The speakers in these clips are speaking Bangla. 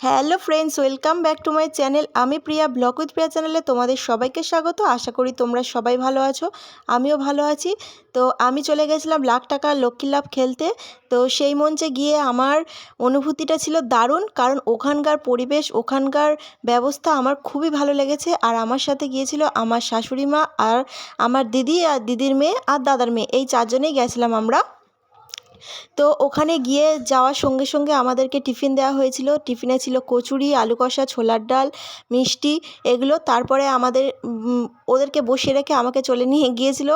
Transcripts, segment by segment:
Hello friends, welcome back to my channel. আমি প্রিয়া, ব্লগ উইথ প্রিয়া চ্যানেলে তোমাদের সবাইকে স্বাগত। আশা করি তোমরা সবাই ভালো আছো, আমিও ভালো আছি। তো আমি চলে গেছিলাম লাখ টাকার লক্ষ্মী লাভ খেলতে। তো সেই মঞ্চে গিয়ে আমার অনুভূতিটা ছিল দারুণ, কারণ ওখানকার পরিবেশ, ওখানকার ব্যবস্থা আমার খুবই ভালো লেগেছে। আর আমার সাথে গিয়েছিল আমার শাশুড়ি মা, আর আমার দিদি, আর দিদির মেয়ে, আর দাদার মেয়ে, এই চারজনেই গেছিলাম আমরা। তো ওখানে গিয়ে যাওয়ার সঙ্গে সঙ্গে আমাদেরকে টিফিন দেওয়া হয়েছিল। টিফিনে ছিল কচুরি, আলু কষা, ছোলার ডাল, মিষ্টি, এগুলো। তারপরে ওদেরকে বসিয়ে রেখে আমাকে চলে নিয়ে গিয়েছিল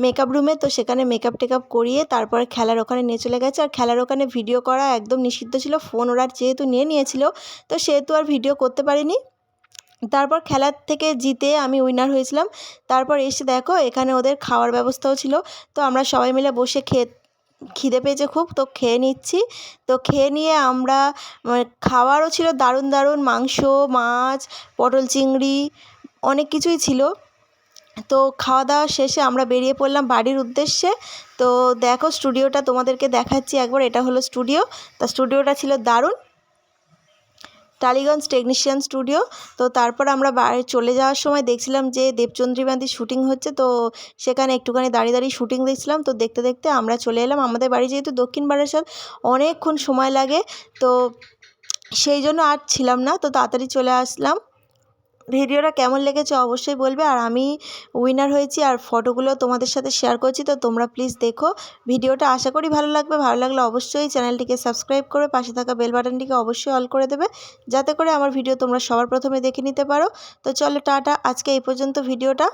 মেকআপ রুমে। তো সেখানে মেকআপ টেকআপ করিয়ে তারপরে খেলার ওখানে নিয়ে চলে গেছে। আর খেলার ওখানে ভিডিও করা একদম নিষিদ্ধ ছিল, ফোন ওরা যেহেতু নিয়ে নিয়েছিল, তো সেহেতু আর ভিডিও করতে পারিনি। তারপর খেলার থেকে জিতে আমি উইনার হয়েছিলাম। তারপর এসে দেখো এখানে ওদের খাওয়ার ব্যবস্থাও ছিল। তো আমরা সবাই মিলে বসে খিদে পেয়েছে খুব, তো খেয়ে নিচ্ছি। তো খেয়ে নিয়ে আমরা খাওয়ারও ছিল দারুণ দারুণ, মাংস, মাছ, পটল চিংড়ি, অনেক কিছুই ছিল। তো খাওয়া দাওয়া শেষে আমরা বেরিয়ে পড়লাম বাড়ির উদ্দেশ্যে। তো দেখো স্টুডিওটা তোমাদেরকে দেখাচ্ছি একবার, এটা হলো স্টুডিও। তা স্টুডিওটা ছিল দারুণ, টালিগঞ্জ টেকনিশিয়ান স্টুডিও। তো তারপর আমরা বাড়ি চলে যাওয়ার সময় দেখছিলাম যে দেবচন্দ্রী বাঁধি শ্যুটিং হচ্ছে। তো সেখানে একটুখানি দাঁড়িয়ে দাঁড়িয়ে শ্যুটিং দেখছিলাম। তো দেখতে দেখতে আমরা চলে এলাম। আমাদের বাড়ি যেহেতু দক্ষিণ বারাসাত, অনেকক্ষণ সময় লাগে, তো সেই জন্য আর ছিলাম না, তো তাড়াতাড়ি চলে আসলাম। ভিডিওটা কেমন লেগেছে অবশ্যই বলবে। আর আমি উইনার হয়েছি, আর ফটোগুলো তোমাদের সাথে শেয়ার করছি, তো তোমরা প্লিজ দেখো ভিডিওটা। আশা করি ভালো লাগবে। ভালো লাগলে অবশ্যই চ্যানেলটিকে সাবস্ক্রাইব করে পাশে থাকা বেল বাটনটিকে অবশ্যই অল করে দেবে, যাতে করে আমার ভিডিও তোমরা সবার প্রথমে দেখে নিতে পারো। তো চলো টাটা, আজকে এই পর্যন্ত ভিডিওটা।